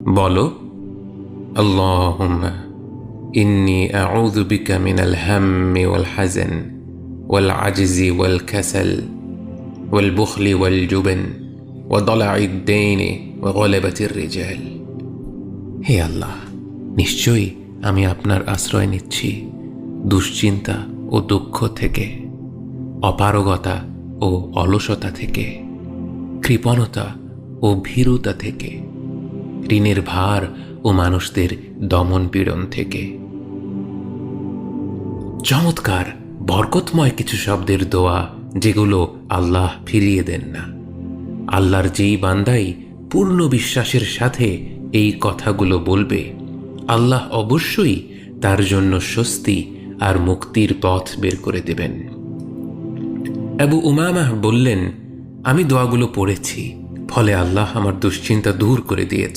বলো, আল্লাহুম্মা ইন্নী আউযু বিকা মিনাল হাম্মি ওয়াল হাযান ওয়াল আজজি ওয়াল কাসাল ওয়াল বুখলি ওয়াল জুবন ওয়া দালা'id দাইনি ওয়া গলাবাতির রিজাল। হে আল্লাহ, নিশ্চয়ই আমি আপনার আশ্রয় নিচ্ছি দুশ্চিন্তা ও দুঃখ থেকে, অপারগতা ও অলসতা থেকে, কৃপণতা ও ভীরুতা থেকে, ঋণের ভার ও মানুষদের দমন পীড়ন থেকে। চমৎকার বরকতময় কিছু শব্দের দোয়া, যেগুলো আল্লাহ ফিরিয়ে দেন না। আল্লাহর যেই বান্দাই পূর্ণ বিশ্বাসের সাথে এই কথাগুলো বলবে, আল্লাহ অবশ্যই তার জন্য স্বস্তি আর মুক্তির পথ বের করে দেবেন। আবু উমামাহ বললেন, আমি দোয়াগুলো পড়েছি, ফলে আল্লাহ আমার দুশ্চিন্তা দূর করে দিয়েছে।